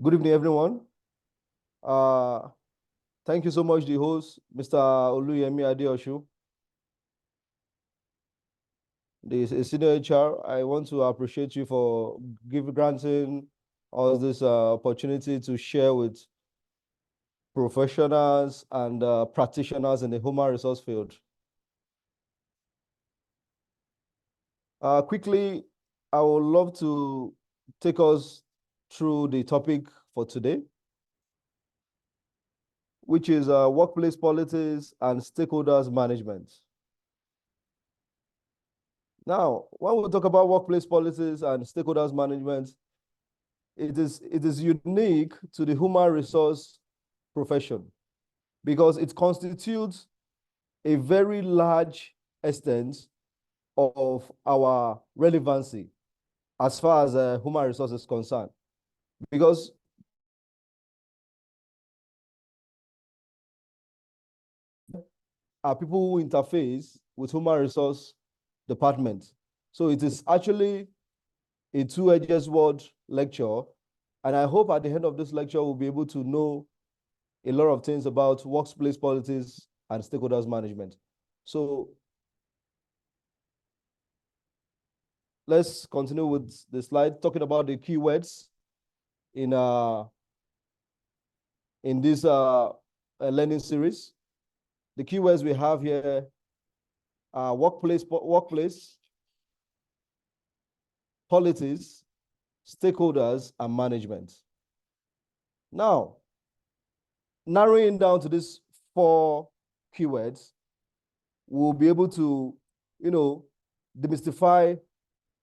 Good evening, everyone. Uh, Thank you so much, the host, Mr. Oluyemi Adeoshu, the senior HR. I want to appreciate you for granting us this opportunity to share with professionals and practitioners in the human resource field. Quickly, I would love to take us through the topic for today, which is workplace politics and stakeholders management. Now, when we talk about workplace politics and stakeholders management, it is unique to the human resource profession because it constitutes a very large extent of our relevancy as far as human resources is concerned. Because people who interface with human resource department. So it is actually a two-edged sword lecture. And I hope at the end of this lecture, we'll be able to know a lot of things about workplace politics and stakeholders management. So let's continue with the slide, talking about the keywords in this learning series. The keywords we have here are workplace, politics, stakeholders, and management. Now, narrowing down to these 4 keywords, we'll be able to, demystify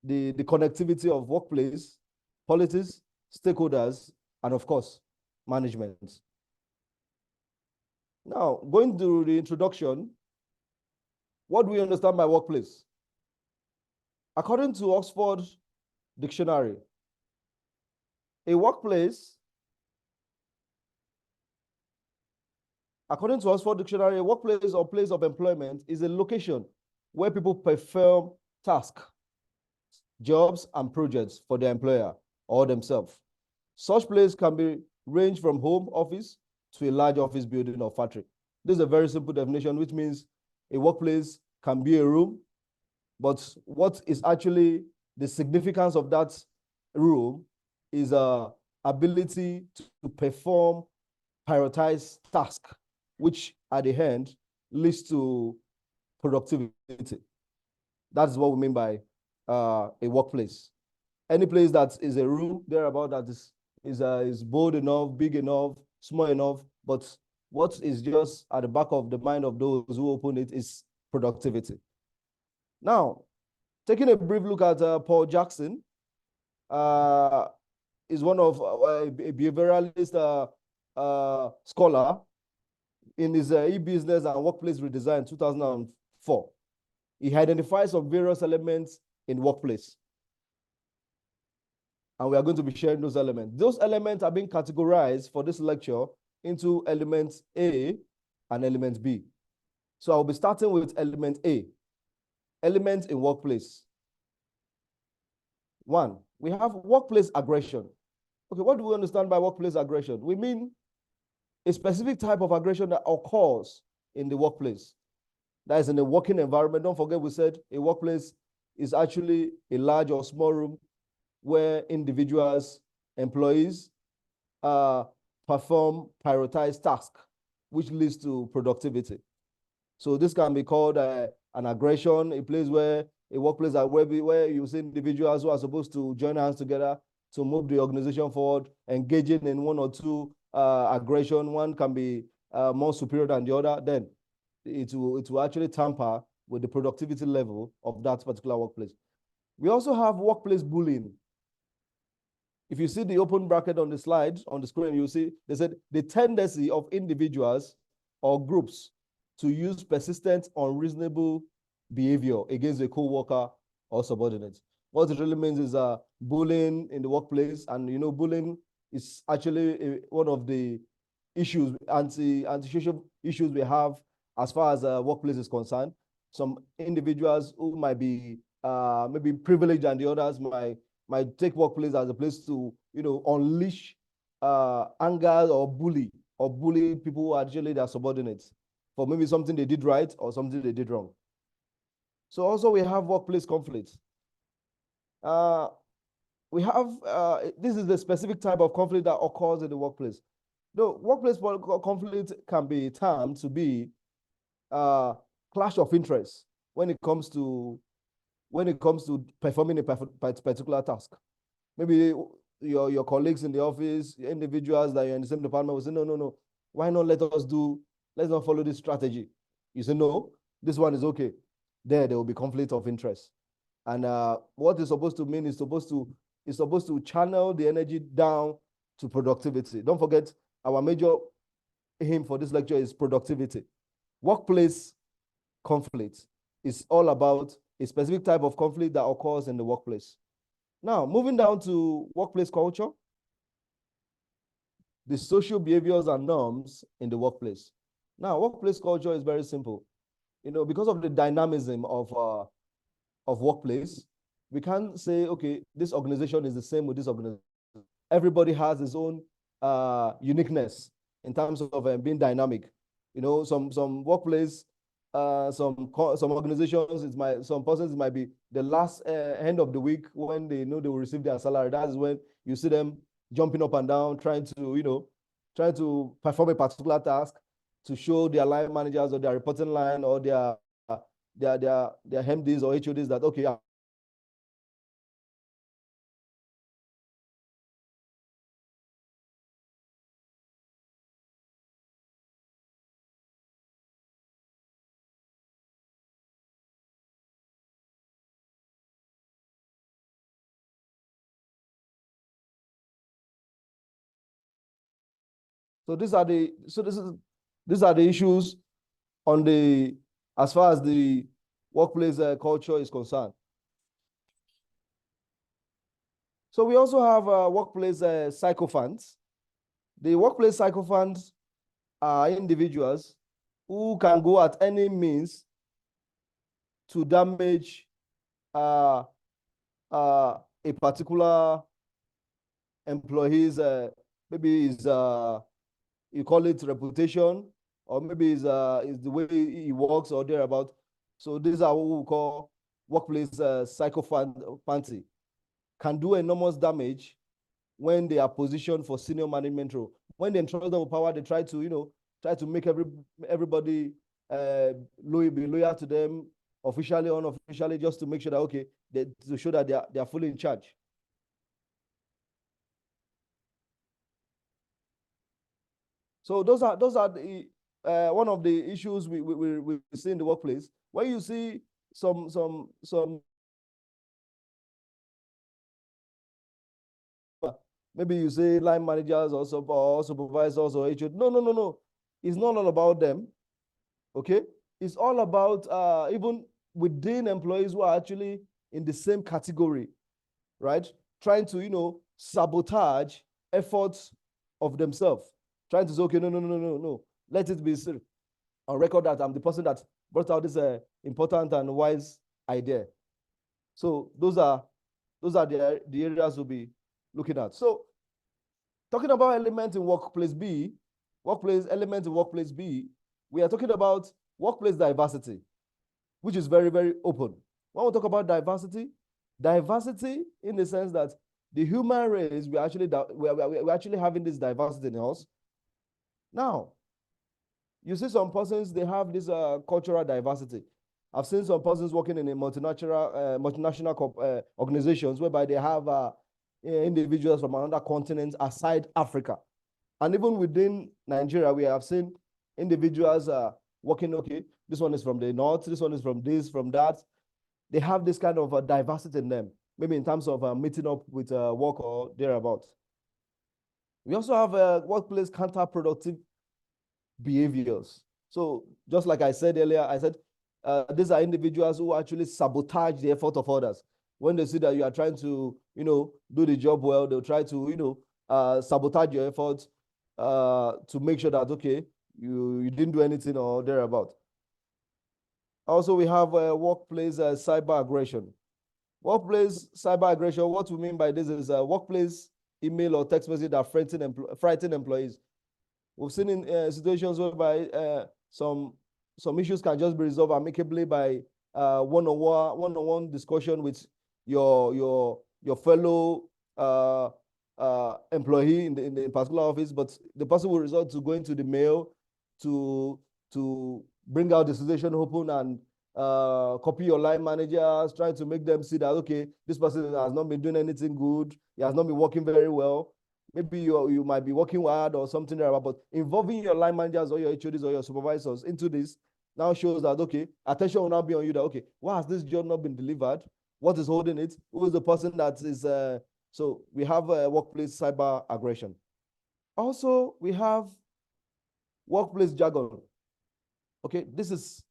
the connectivity of workplace, politics, stakeholders, and of course, management. Now, going to the introduction, what do we understand by workplace? According to Oxford Dictionary, a workplace, according to Oxford Dictionary, a workplace or place of employment is a location where people perform tasks, jobs, and projects for their employer or themselves. Such place can be ranged from home office to a large office building or factory. This is a very simple definition, which means a workplace can be a room, but what is actually the significance of that room is ability to perform prioritized tasks, which at the end leads to productivity. That's what we mean by a workplace. Any place that is a room thereabout that is bold enough, big enough, small enough, but what is just at the back of the mind of those who open it is productivity. Now, taking a brief look at Paul Jackson, is one of a behavioralist scholar in his e-business and workplace redesign 2004. He identifies some various elements in workplace. And we are going to be sharing those elements. Those elements are being categorized for this lecture into elements A and element B. So I'll be starting with element A, elements in workplace. 1, we have workplace aggression. Okay, what do we understand by workplace aggression? We mean a specific type of aggression that occurs in the workplace. That is in a working environment. Don't forget we said a workplace is actually a large or small room where individuals, employees, perform prioritized tasks, which leads to productivity. So this can be called an aggression, a place where a workplace where you see individuals who are supposed to join hands together to move the organization forward, engaging in 1 or 2 aggression. One can be more superior than the other. Then it will actually tamper with the productivity level of that particular workplace. We also have workplace bullying. If you see the open bracket on the slide, on the screen, you see they said the tendency of individuals or groups to use persistent, unreasonable behavior against a co-worker or subordinate. What it really means is bullying in the workplace. And bullying is actually one of the issues, anti-social issues we have as far as workplace is concerned. Some individuals who might be maybe privileged and the others might take workplace as a place to unleash anger or bully people who are actually their subordinates for maybe something they did right or something they did wrong. So also we have workplace conflicts. We have this is the specific type of conflict that occurs in the workplace. The workplace conflict can be termed to be clash of interest when it comes to performing a particular task. Maybe your colleagues in the office, individuals that you're in the same department will say, no, why not let's not follow this strategy. You say, no, this one is okay. There will be conflict of interest. And what it's supposed to mean is supposed to channel the energy down to productivity. Don't forget, our major aim for this lecture is productivity. Workplace conflict is all about a specific type of conflict that occurs in the workplace. Now, moving down to workplace culture, the social behaviors and norms in the workplace. Now, workplace culture is very simple. Because of the dynamism of workplace, we can't say, okay, this organization is the same with this organization. Everybody has his own uniqueness in terms of being dynamic. Some workplace, some organizations, some persons might be the last end of the week when they know they will receive their salary. That is when you see them jumping up and down, trying to perform a particular task to show their line managers or their reporting line or their MDs or HODs that, okay, so these are the issues on the as far as the workplace culture is concerned. So we also have workplace sycophants. The workplace sycophants are individuals who can go at any means to damage a particular employee's maybe his you call it reputation, or maybe is the way he works or thereabout. So these are what we call workplace sycophancy. Can do enormous damage when they are positioned for senior management role. When they entrust them with power, they try to make everybody be loyal to them, officially, unofficially, just to make sure that, okay, to show that they are fully in charge. So those are the one of the issues we see in the workplace. When you see some maybe you say line managers or supervisors or HOD. No. It's not all about them. Okay? It's all about even within employees who are actually in the same category, right? Trying to, sabotage efforts of themselves. Trying to say, okay, no. Let it be on record that I'm the person that brought out this important and wise idea. So those are the areas we'll be looking at. So talking about elements in workplace B, we are talking about workplace diversity, which is very, very open. When we talk about diversity in the sense that the human race, we're actually having this diversity in us. Now, you see some persons, they have this cultural diversity. I've seen some persons working in a multinational organizations whereby they have individuals from another continent aside Africa. And even within Nigeria, we have seen individuals working, okay, this one is from the north, this one is from this, from that. They have this kind of diversity in them, maybe in terms of meeting up with work or thereabout. We also have workplace counterproductive behaviors. So just like I said earlier, I said these are individuals who actually sabotage the effort of others. When they see that you are trying to, do the job well, they'll try to, sabotage your efforts to make sure that, okay, you didn't do anything or thereabout. Also, we have workplace cyber aggression. Workplace cyber aggression, what we mean by this is workplace email or text message that frighten employees. We've seen in situations whereby some issues can just be resolved amicably by one-on-one discussion with your fellow employee in the particular office, but the person will resort to going to the mail to bring out the situation open and copy your line managers, trying to make them see that, okay, this person has not been doing anything good. He has not been working very well. Maybe you might be working hard or something like that, but involving your line managers or your HODs or your supervisors into this now shows that, okay, attention will now be on you that, okay, why has this job not been delivered? What is holding it? Who is the person that is, so we have workplace cyber aggression. Also, we have workplace jargon. Okay, this is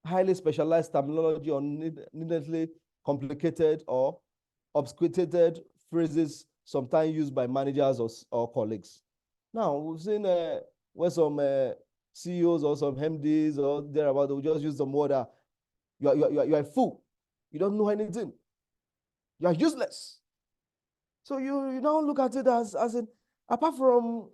highly specialized terminology or needlessly complicated or obfuscated phrases sometimes used by managers or colleagues. Now, we've seen where some CEOs or some MDs or thereabout will just use the word that you're a fool. You don't know anything. You're useless. So you now look at it as in, apart from,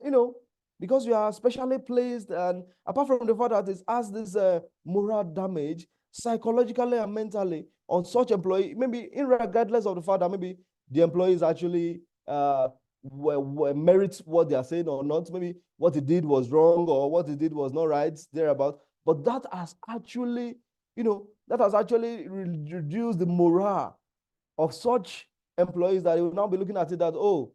because you are specially placed, and apart from the fact that it has this moral damage psychologically and mentally on such employee, maybe regardless of the fact that maybe the employees actually merit what they are saying or not, maybe what he did was wrong or what he did was not right, thereabout. But that has actually, reduced the morale of such employees that they will now be looking at it that, oh,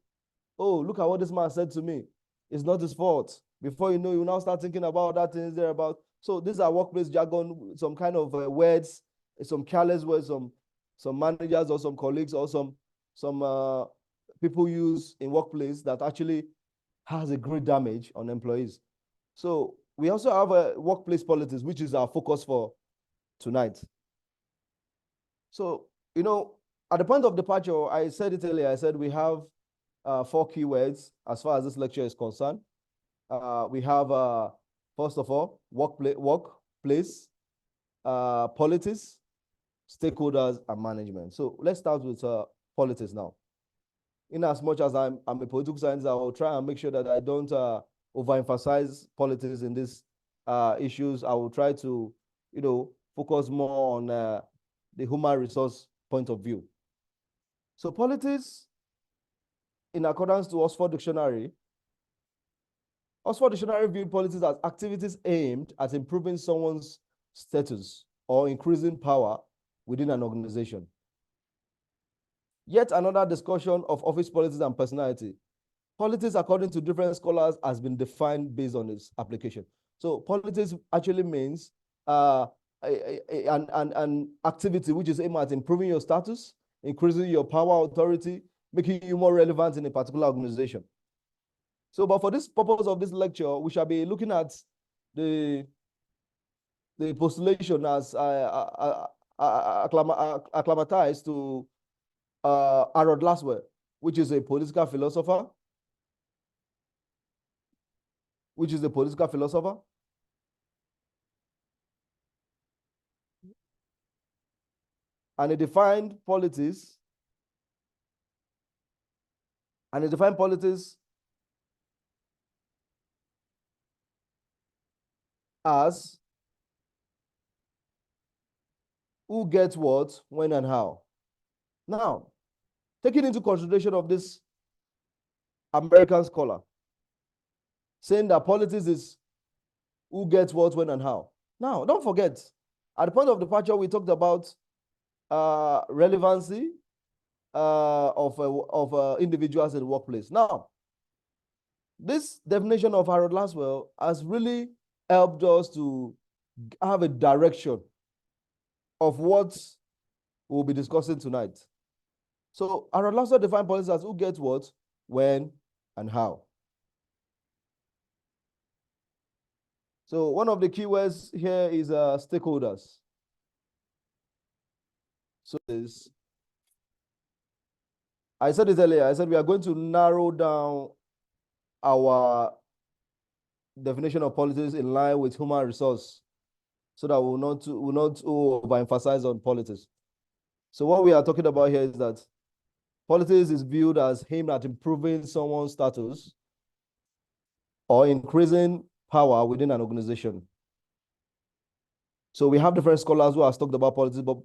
look at what this man said to me. It's not his fault. Before you know, you now start thinking about that things thereabout. So these are workplace jargon, some kind of words, some careless words, some managers or some colleagues or some people use in workplace that actually has a great damage on employees. So we also have a workplace politics, which is our focus for tonight. So, at the point of departure, I said it earlier, I said we have 4 keywords as far as this lecture is concerned. We have, first of all, workplace, politics, stakeholders, and management. So let's start with politics now. In as much as I'm a political scientist, I will try and make sure that I don't overemphasize politics in these issues. I will try to, focus more on the human resource point of view. So politics, in accordance to Oxford Dictionary viewed politics as activities aimed at improving someone's status or increasing power within an organization. Yet another discussion of office politics and personality. Politics, according to different scholars, has been defined based on its application. So politics actually means an activity which is aimed at improving your status, increasing your power, authority, making you more relevant in a particular organization. So, but for this purpose of this lecture, we shall be looking at the postulation as acclimatized to Harold Laswell, which is a political philosopher. And he defined politics. As who gets what, when, and how. Now, taking into consideration of this American scholar, saying that politics is who gets what, when, and how. Now, don't forget, at the point of departure, we talked about relevancy of individuals in the workplace. Now, this definition of Harold Laswell has really helped us to have a direction of what we'll be discussing tonight. So Harold Laswell defined politics as who gets what, when, and how. So one of the keywords here is stakeholders. So I said it earlier, I said we are going to narrow down our definition of politics in line with human resource so that we'll not overemphasize on politics. So what we are talking about here is that Politics is viewed as aimed at improving someone's status or increasing power within an organization. So we have different scholars who have talked about politics, but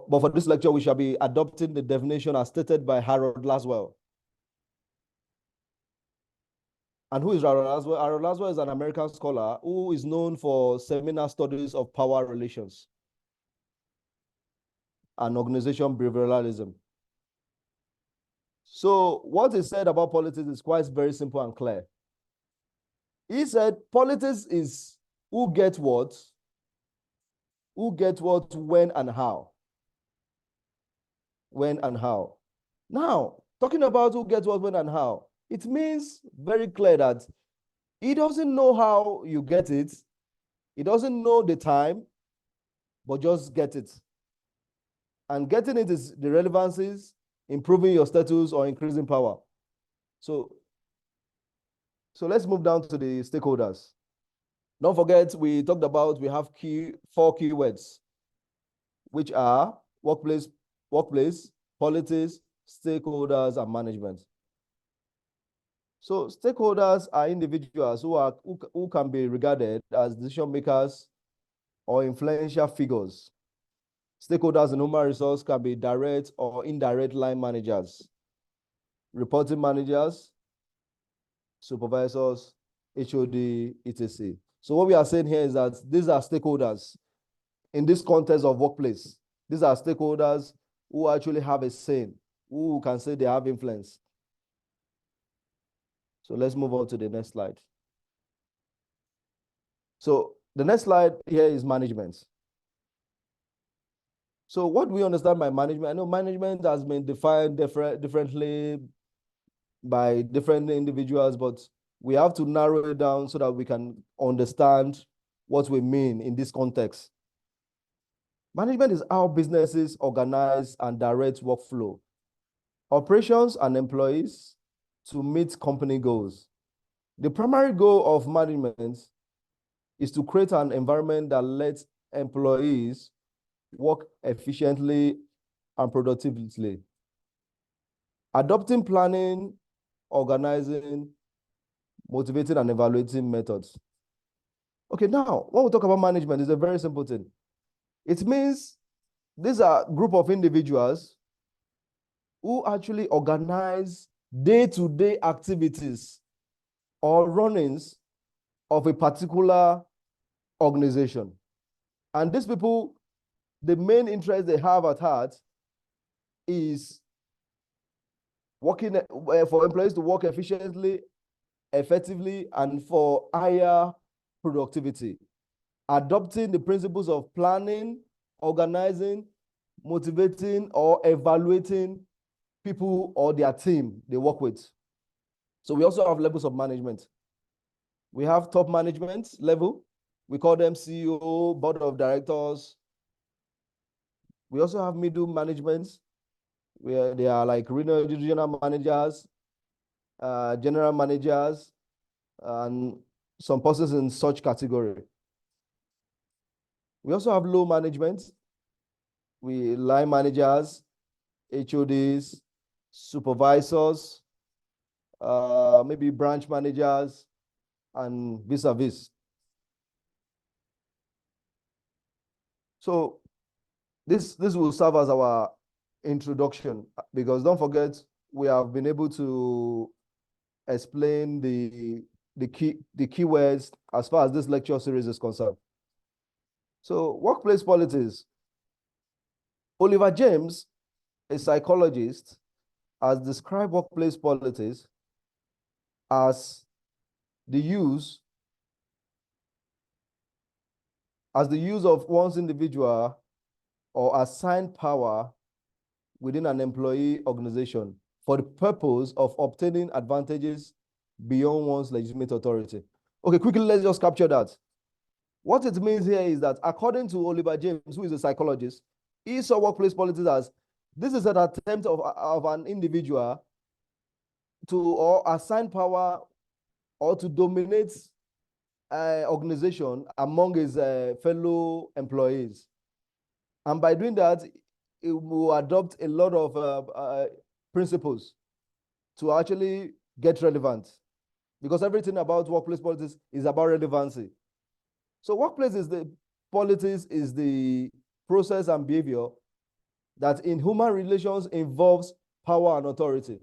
for this lecture, we shall be adopting the definition as stated by Harold Laswell. And who is Harold Laswell? Harold Laswell is an American scholar who is known for seminal studies of power relations and organization behavioralism. So what he said about politics is quite very simple and clear. He said politics is who gets what, when and how. When and how. Now, talking about who gets what, when and how, it means very clear that he doesn't know how you get it. He doesn't know the time, but just get it. And getting it is the relevancies, improving your status or increasing power. So let's move down to the stakeholders. Don't forget, we talked about, we have four keywords, which are workplace, politics, stakeholders, and management. So stakeholders are individuals who can be regarded as decision makers or influential figures. Stakeholders in human resource can be direct or indirect line managers, reporting managers, supervisors, HOD, etc. So what we are saying here is that these are stakeholders in this context of workplace. These are stakeholders who actually have a say, who can say they have influence. So let's move on to the next slide. So the next slide here is management. So what do we understand by management? I know management has been defined differently by different individuals, but we have to narrow it down so that we can understand what we mean in this context. Management is how businesses organize and direct workflow, operations, and employees to meet company goals. The primary goal of management is to create an environment that lets employees work efficiently and productively. Adopting planning, organizing, motivating, and evaluating methods. Okay, now, when we talk about management, it's a very simple thing. It means these are a group of individuals who actually organize day-to-day activities or runnings of a particular organization. And these people, the main interest they have at heart is working for employees to work efficiently, effectively, and for higher productivity. Adopting the principles of planning, organizing, motivating, or evaluating people or their team they work with. So we also have levels of management. We have top management level. We call them CEO, board of directors. We also have middle management, where they are like regional managers, general managers, and some persons in such category. We also have low management. We line managers, HODs, supervisors, maybe branch managers, and vis-a-vis. So this will serve as our introduction, because don't forget, we have been able to explain the keywords as far as this lecture series is concerned. So workplace politics. Oliver James, a psychologist, has described workplace politics as the use of one's individual or assigned power within an employee organization for the purpose of obtaining advantages beyond one's legitimate authority. Okay, quickly, let's just capture that. What it means here is that according to Oliver James, who is a psychologist, he saw workplace politics as this is an attempt of an individual to or assign power or to dominate organization among his fellow employees. And by doing that, it will adopt a lot of principles to actually get relevant, because everything about workplace politics is about relevancy. So workplace is the politics is the process and behavior that in human relations involves power and authority.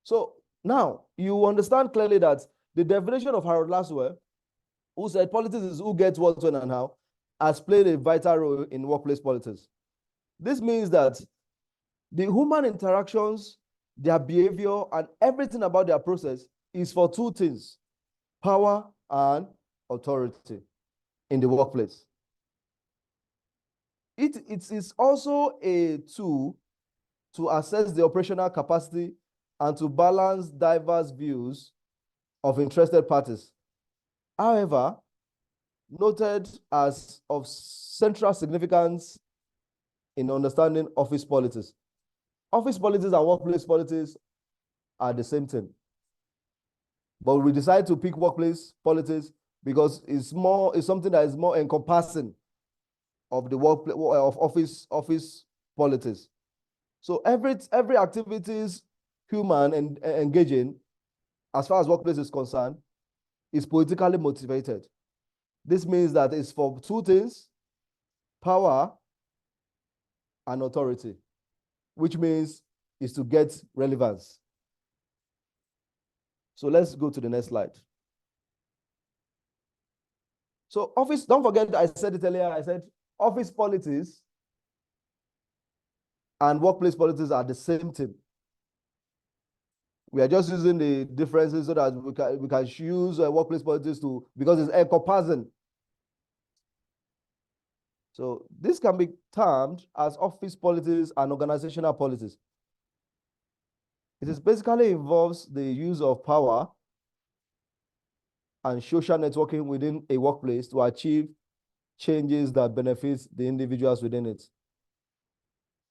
So now you understand clearly that the definition of Harold Laswell, who said politics is who gets what, when, and how, has played a vital role in workplace politics. This means that the human interactions, their behavior, and everything about their process is for two things: power and authority in the workplace. It is also a tool to assess the operational capacity and to balance diverse views of interested parties. However, noted as of central significance in understanding office politics. Office politics and workplace politics are the same thing. But we decide to pick workplace politics because it's something that is more encompassing of the workplace of office politics. So every activities human and engaging, as far as workplace is concerned, is politically motivated. This means that it's for two things: power and authority, which means is to get relevance. So let's go to the next slide. So office, don't forget, I said it earlier, I said office politics and workplace politics are the same thing. We are just using the differences so that we can use workplace politics to, because it's encompassing. So this can be termed as office politics and organizational politics. It is basically involves the use of power and social networking within a workplace to achieve changes that benefit the individuals within it.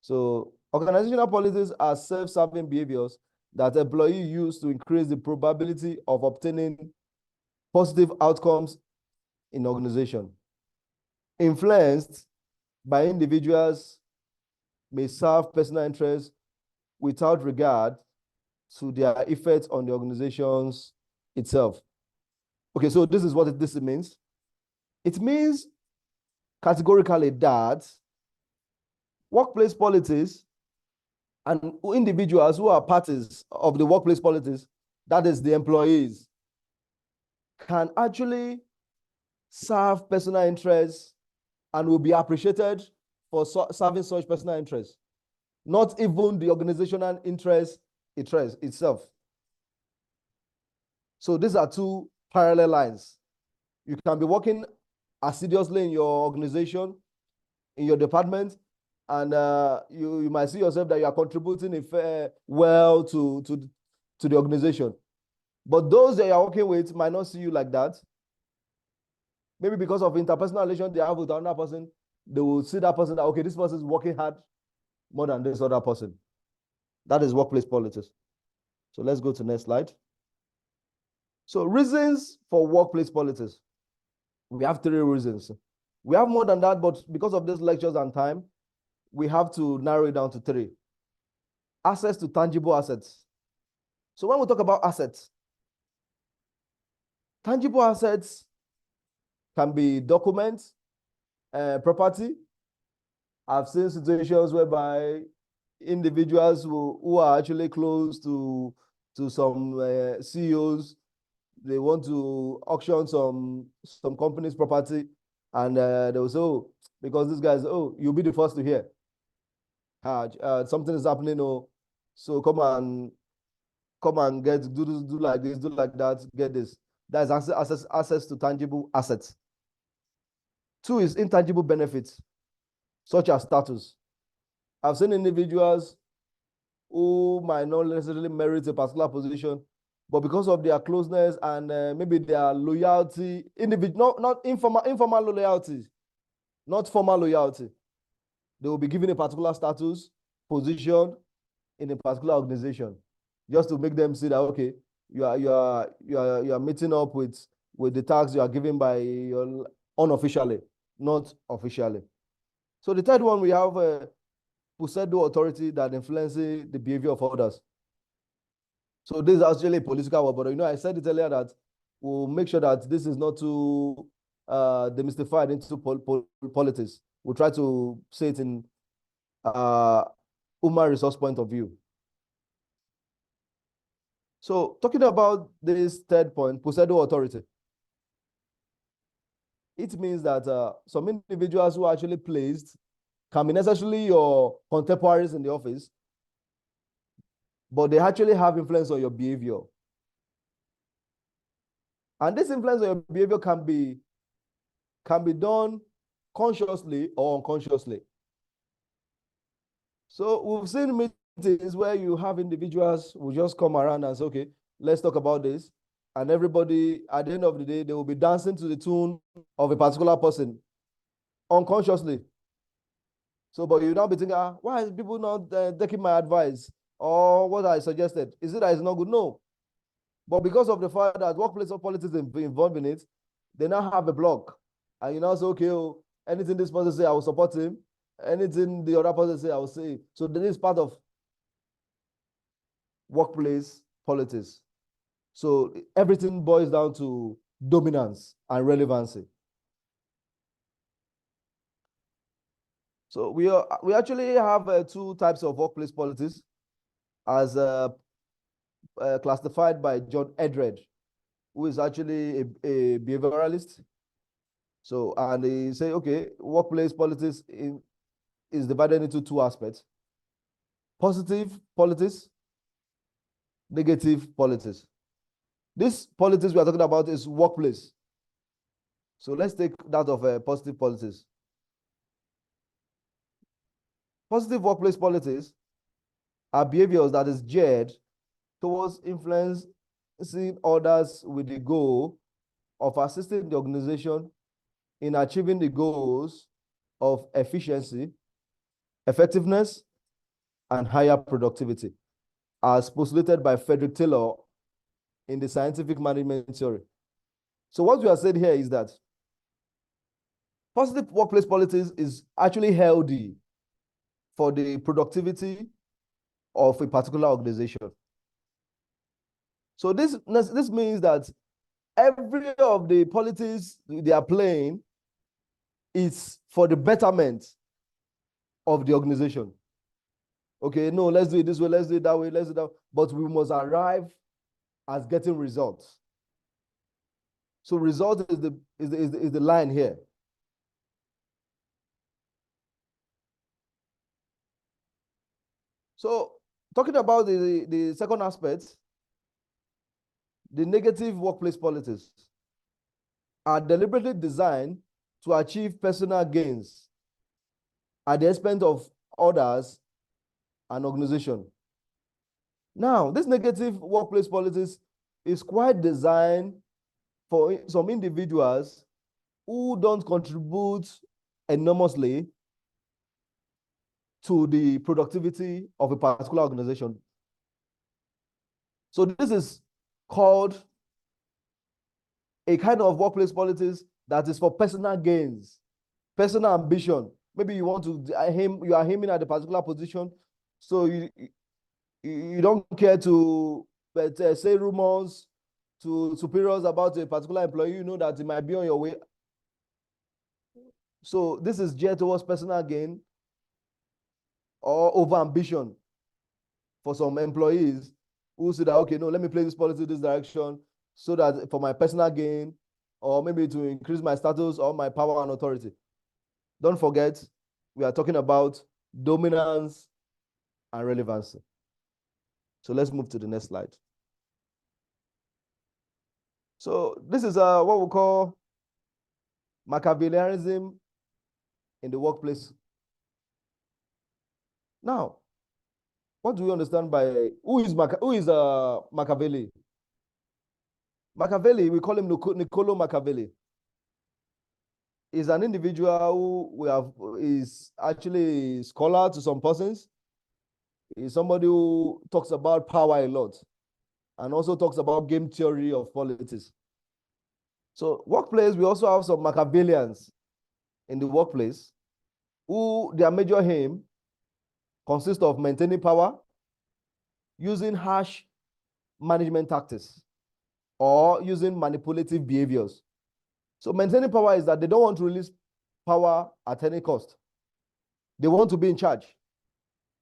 So organizational politics are self-serving behaviors that employees use to increase the probability of obtaining positive outcomes in organization. Influenced by individuals, may serve personal interests without regard to their effects on the organizations itself. Okay, so this is what this means. It means categorically that workplace politics and individuals who are parties of the workplace politics, that is the employees, can actually serve personal interests and will be appreciated for serving such personal interests, not even the organizational interest itself. So these are two parallel lines. You can be working assiduously in your organization, in your department, and you might see yourself that you are contributing well to the organization. But those that you are working with might not see you like that. Maybe because of interpersonal relations they have with another person, they will see that person that, okay, this person is working hard more than this other person. That is workplace politics. So let's go to the next slide. So reasons for workplace politics. We have 3 reasons. We have more than that, but because of these lectures and time, we have to narrow it down to 3. Access to tangible assets. So when we talk about assets, tangible assets can be documents, property. I've seen situations whereby individuals who are actually close to some CEOs, they want to auction some company's property, and they will say, oh, because this guy's, oh, you'll be the first to hear. Something is happening, oh, so come and do like this, do like that, get this. That is access to tangible assets. 2 is intangible benefits, such as status. I've seen individuals who might not necessarily merit a particular position, but because of their closeness and maybe their loyalty, not informal loyalty, not formal loyalty, they will be given a particular status, position in a particular organization, just to make them see that, okay, you are meeting up with the tasks you are given by your unofficially, not officially. So the third one, we have pseudo authority that influences the behavior of others. So this is actually a political war, but I said it earlier that we'll make sure that this is not too demystified into politics. We'll try to say it in human resource point of view. So talking about this third point, pseudo authority, it means that some individuals who are actually placed can be necessarily your contemporaries in the office, but they actually have influence on your behavior. And this influence on your behavior can be done consciously or unconsciously. So we've seen meetings where you have individuals who just come around and say, okay, let's talk about this. And everybody, at the end of the day, they will be dancing to the tune of a particular person unconsciously. So, but you now be thinking, why is people not taking my advice or what I suggested? Is it that it's not good? No. But because of the fact that workplace of politics is involved in it, they now have a block. And you now say, okay, anything this person say, I will support him. Anything the other person say, I will say. So this is part of workplace politics. So everything boils down to dominance and relevancy. So we actually have two types of workplace politics as classified by John Eldred, who is actually a behavioralist. So, and they say, okay, workplace politics is divided into two aspects: positive politics, negative politics. This politics we are talking about is workplace. So let's take that of positive politics. Positive workplace politics are behaviors that is geared towards influencing others with the goal of assisting the organization in achieving the goals of efficiency, effectiveness, and higher productivity, as postulated by Frederick Taylor in the scientific management theory. So what we are saying here is that positive workplace politics is actually healthy for the productivity of a particular organization. So this means that every of the politics they are playing is for the betterment of the organization. Okay, no, let's do it this way, let's do it that way, let's do that. But we must arrive as getting results. So result is the line here. So talking about the second aspect, the negative workplace politics are deliberately designed to achieve personal gains at the expense of others and organization. Now, this negative workplace politics is quite designed for some individuals who don't contribute enormously to the productivity of a particular organization. So this is called a kind of workplace politics that is for personal gains, personal ambition. Maybe you want to you are aiming at a particular position, so you don't care to say rumors to superiors about a particular employee. You know that it might be on your way. So this is geared towards personal gain or over ambition for some employees who say that, okay, no, let me play this policy this direction so that for my personal gain or maybe to increase my status or my power and authority. Don't forget, we are talking about dominance and relevancy. So let's move to the next slide. So this is what we call Machiavellianism in the workplace. Now, what do we understand by who is Machiavelli? Machiavelli, we call him Niccolo Machiavelli. Is an individual who is actually a scholar to some persons. Is somebody who talks about power a lot and also talks about game theory of politics. So workplace, we also have some Machiavellians in the workplace who their major aim consists of maintaining power, using harsh management tactics, or using manipulative behaviors. So maintaining power is that they don't want to release power at any cost. They want to be in charge.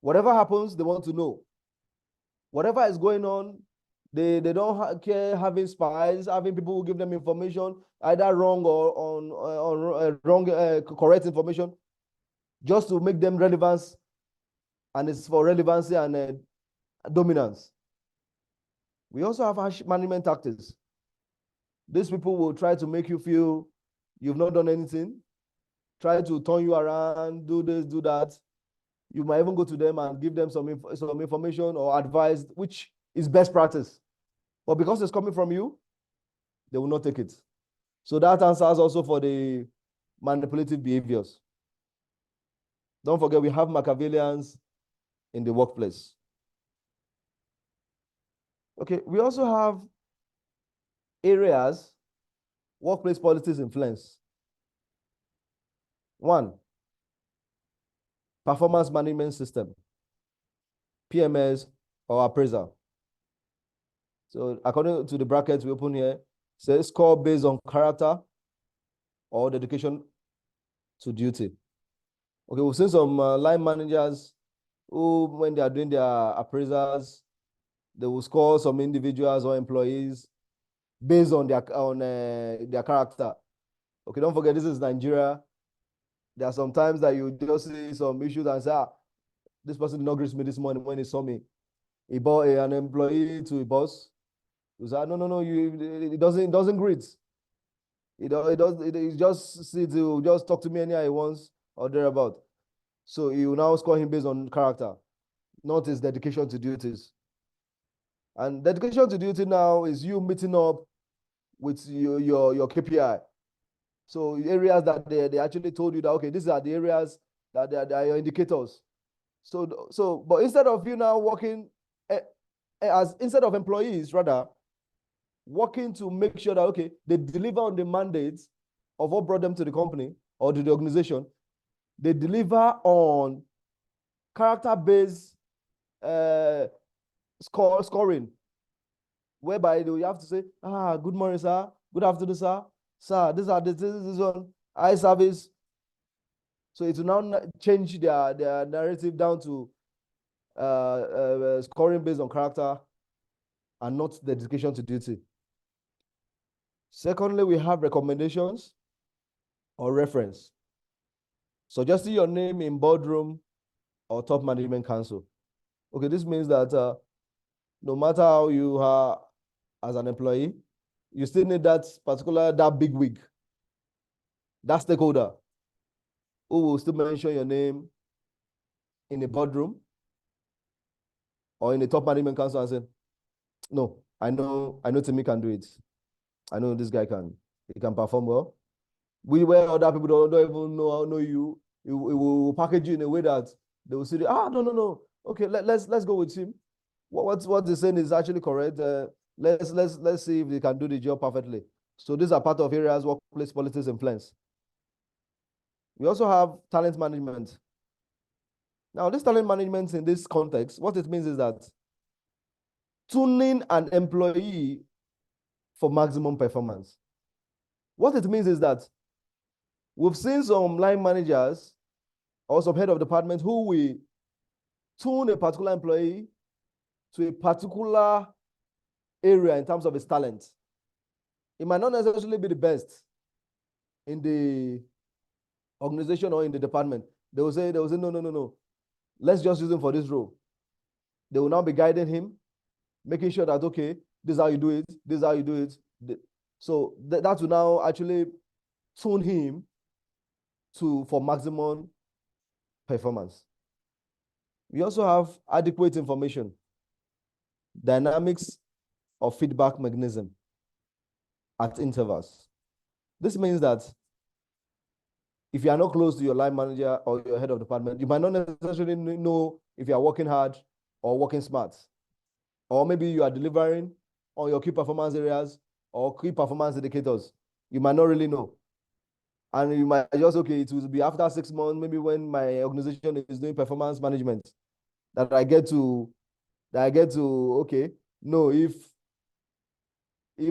Whatever happens, they want to know. Whatever is going on, they don't care having spies, having people who give them information, either wrong or wrong, correct information, just to make them relevance, and it's for relevancy and dominance. We also have harsh management tactics. These people will try to make you feel you've not done anything, try to turn you around, do this, do that. You might even go to them and give them some information or advice, which is best practice. But because it's coming from you, they will not take it. So that answers also for the manipulative behaviors. Don't forget, we have Machiavellians in the workplace. Okay, we also have areas workplace politics influence. One, performance management system, PMS or appraiser. So according to the brackets we open here, says score based on character or dedication to duty. Okay, we've seen some line managers who, when they are doing their appraisals, they will score some individuals or employees based on their character. Okay, don't forget, this is Nigeria. There are some times that you just see some issues and say, this person did not greet me this morning when he saw me. He bought an employee to a boss. He said, no, it doesn't greet. It just sits, he will just talk to me anyhow he wants or thereabout. So you now score him based on character, not his dedication to duties. And dedication to duty now is you meeting up with your KPI. So areas that they actually told you that, okay, these are the areas that they are your indicators. So, but instead of you now working instead of employees, rather, working to make sure that, okay, they deliver on the mandates of what brought them to the company or to the organization, they deliver on character-based scoring, whereby you have to say, good morning, sir. Good afternoon, sir. Sir, this one, high service. So it will now change their narrative down to scoring based on character and not dedication to duty. Secondly, we have recommendations or reference. Suggesting your name in boardroom or top management council. Okay, this means that no matter how you are as an employee, you still need that big wig, that stakeholder who will still mention your name in a boardroom or in the top management council and say, no, I know Timmy can do it. I know this guy he can perform well. Where other people don't even know you, it will package you in a way that they will say, no. Okay, let's go with him. What they're saying is actually correct. Let's see if they can do the job perfectly. So these are part of areas workplace politics influence. We also have talent management. Now, this talent management in this context, what it means is that tuning an employee for maximum performance. What it means is that we've seen some line managers or some head of department who will tune a particular employee to a particular area in terms of his talent. It might not necessarily be the best in the organization or in the department. They will say, no. Let's just use him for this role. They will now be guiding him, making sure that, okay, this is how you do it, this is how you do it. So that will now actually tune him for maximum performance. We also have adequate information, dynamics of feedback mechanism at intervals. This means that if you are not close to your line manager or your head of department, you might not necessarily know if you are working hard or working smart. Or maybe you are delivering on your key performance areas or key performance indicators. You might not really know. And you might just, okay, it will be after 6 months, maybe when my organization is doing performance management, that I get to okay, know if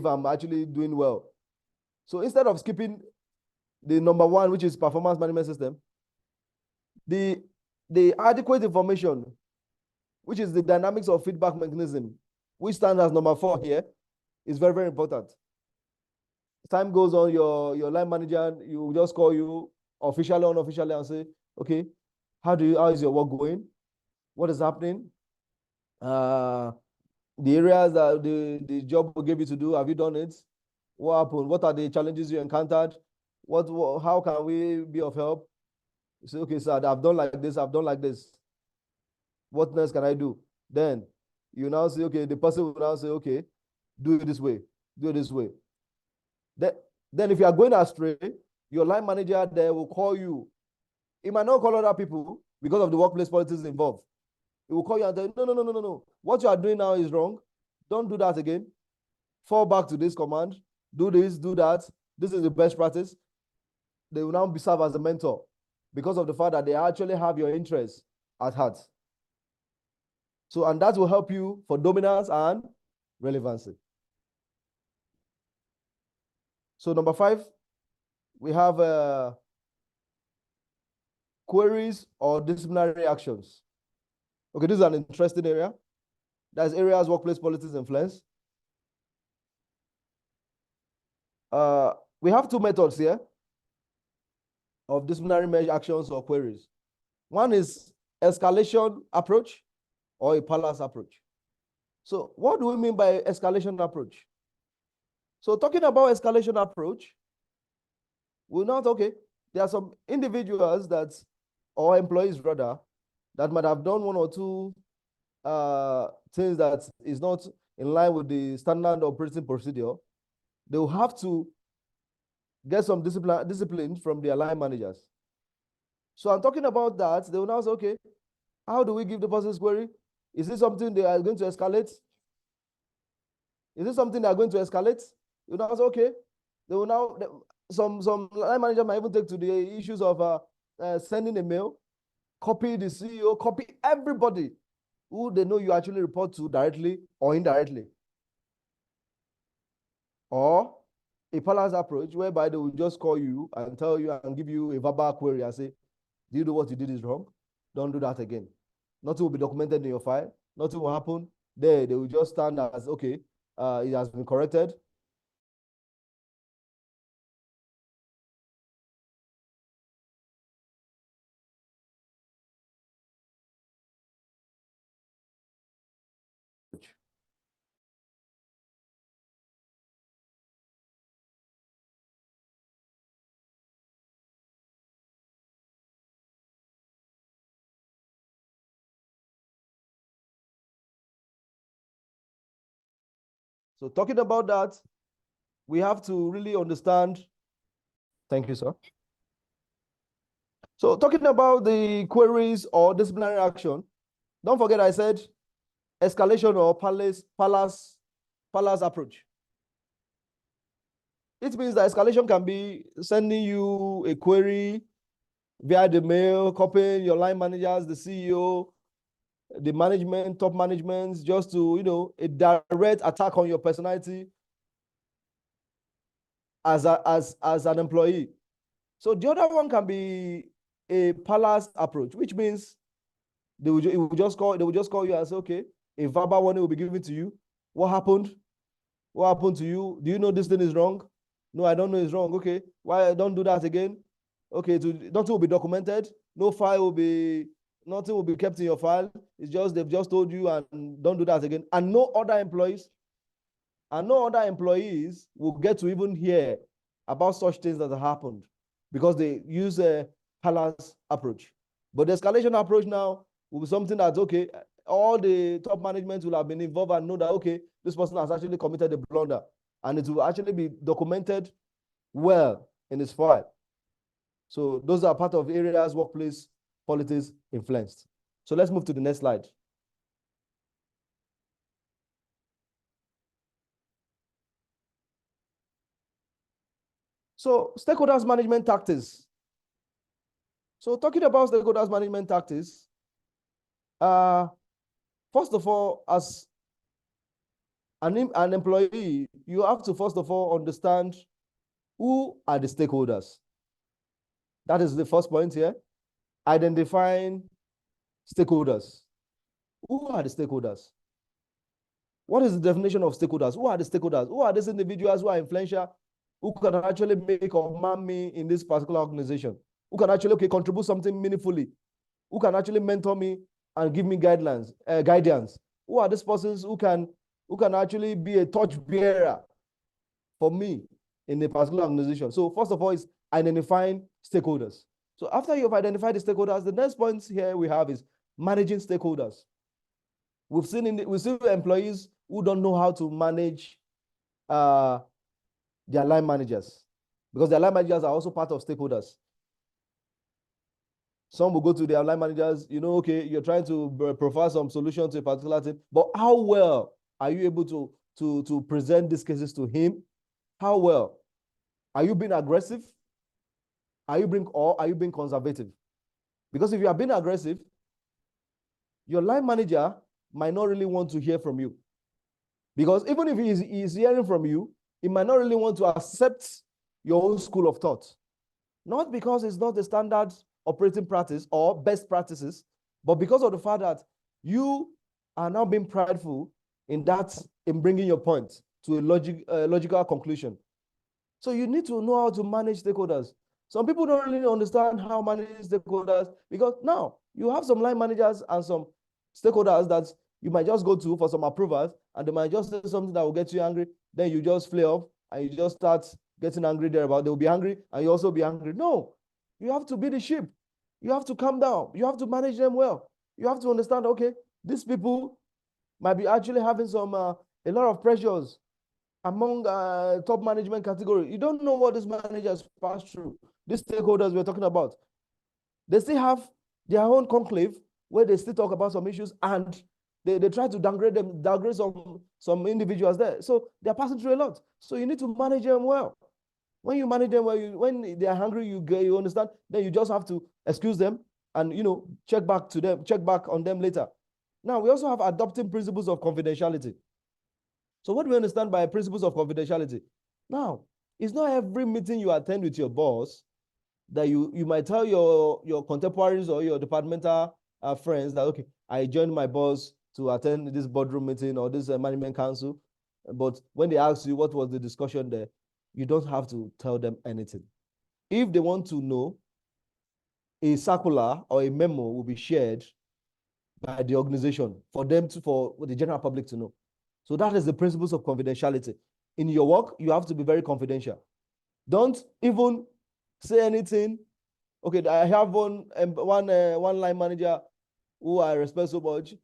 I'm actually doing well. So instead of skipping the number one, which is performance management system, the adequate information, which is the dynamics of feedback mechanism, which stands as number 4 here, is very, very important. Time goes on, your line manager, you just call you officially, unofficially, and say, okay, how is your work going? What is happening? The areas that the job will give you to do, have you done it? What happened? What are the challenges you encountered? How can we be of help? You say, okay, sir, I've done like this, I've done like this. What next can I do? Then you now say, okay, the person will now say, okay, do it this way, do it this way. Then if you are going astray, your line manager there will call you. He might not call other people because of the workplace politics involved. He will call you and tell you, no. What you are doing now is wrong. Don't do that again. Fall back to this command. Do this, do that. This is the best practice. They will now be served as a mentor because of the fact that they actually have your interests at heart. So, and that will help you for dominance and relevancy. So number 5, we have queries or disciplinary actions. Okay, this is an interesting area. That's areas workplace politics influence. We have 2 methods here of disciplinary measure actions or queries. One is escalation approach or a palace approach. So what do we mean by escalation approach? So talking about escalation approach, we're not, okay, there are some individuals that, or employees rather, that might have done 1 or 2 things that is not in line with the standard operating procedure. They will have to get some discipline from their line managers. So I'm talking about that. They will now say, okay, how do we give the person's query? Is this something they are going to escalate? Is this something they are going to escalate? You know, say, okay. They will now, some line manager might even take to the issues of sending a mail, copy the CEO, copy everybody who they know you actually report to directly or indirectly. Or a palace approach whereby they will just call you and tell you and give you a verbal query and say, do you know what you did is wrong? Don't do that again. Nothing will be documented in your file. Nothing will happen. They will just stand as, okay, it has been corrected. So talking about that, we have to really understand. Thank you, sir. So talking about the queries or disciplinary action, don't forget I said escalation or palace approach. It means that escalation can be sending you a query via the mail, copying your line managers, the CEO, the management, top management, just to, a direct attack on your personality as an employee. So the other one can be a palace approach, which means they will just call you and say, okay, a verbal warning will be given to you. What happened? What happened to you? Do you know this thing is wrong? No, I don't know it's wrong. Okay, why don't do that again? Okay, nothing will be documented. Nothing will be kept in your file. It's just they've just told you and don't do that again. And no other employees will get to even hear about such things that have happened because they use a palace approach. But the escalation approach now will be something that's okay. All the top management will have been involved and know that, okay, this person has actually committed a blunder and it will actually be documented well in his file. So those are part of areas workplace politics influenced. So let's move to the next slide. So stakeholders management tactics. So talking about stakeholders management tactics, First of all, as an employee, you have to first of all understand who are the stakeholders. That is the first point here. Identifying stakeholders. Who are the stakeholders? What is the definition of stakeholders? Who are the stakeholders? Who are these individuals who are influential, who can actually make or harm me in this particular organization? Who can actually contribute something meaningfully? Who can actually mentor me and give me guidelines, guidance? Who are these persons who can actually be a torch bearer for me in a particular organization? So first of all, is identifying stakeholders. So after you've identified the stakeholders, the next point here we have is managing stakeholders. We've seen employees who don't know how to manage their line managers, because their line managers are also part of stakeholders. Some will go to their line managers, okay, you're trying to provide some solution to a particular thing, but how well are you able to present these cases to him? How well? Are you being aggressive? Are you being conservative? Because if you are being aggressive, your line manager might not really want to hear from you. Because even if he is hearing from you, he might not really want to accept your own school of thought. Not because it's not the standard operating practice or best practices, but because of the fact that you are now being prideful in bringing your point to a logical conclusion. So you need to know how to manage stakeholders. Some people don't really understand how to manage stakeholders, because now you have some line managers and some stakeholders that you might just go to for some approvals, and they might just say something that will get you angry. Then you just flare up and you just start getting angry there about. They will be angry and you also be angry. No, you have to be the sheep. You have to calm down. You have to manage them well. You have to understand, okay, these people might be actually having some a lot of pressures among top management category. You don't know what these managers pass through. These stakeholders we're talking about, they still have their own conclave where they still talk about some issues, and they try to downgrade some individuals there. So they're passing through a lot. So you need to manage them well. When you manage them well, when they are hungry, you understand, then you just have to excuse them and check back on them later. Now, we also have adopting principles of confidentiality. So what do we understand by principles of confidentiality? Now, it's not every meeting you attend with your boss that you might tell your contemporaries or your departmental friends that, okay, I joined my boss to attend this boardroom meeting or this management council. But when they ask you what was the discussion there, you don't have to tell them anything. If they want to know, a circular or a memo will be shared by the organization for the general public to know. So that is the principles of confidentiality. In your work, you have to be very confidential. Don't even say anything. Okay, I have one line manager who I respect so much.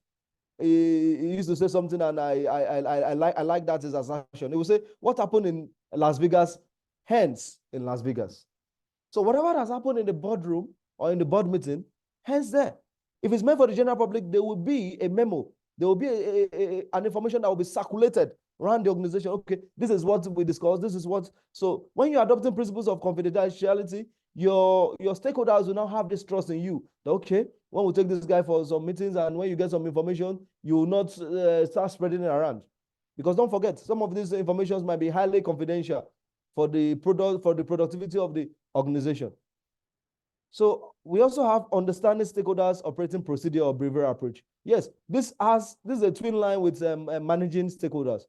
He used to say something, and I like that his assertion. He will say, "What happened in Las Vegas, hence in Las Vegas." So whatever has happened in the boardroom or in the board meeting, hence there. If it's meant for the general public, there will be a memo. There will be an information that will be circulated around the organization. Okay, this is what we discussed. This is what. So when you're adopting principles of confidentiality, your stakeholders will now have this trust in you. Okay, when we take this guy for some meetings, and when you get some information, you will not start spreading it around. Because don't forget, some of these informations might be highly confidential for the productivity of the organization. So we also have understanding stakeholders operating procedure or behavioral approach. Yes, this is a twin line with managing stakeholders.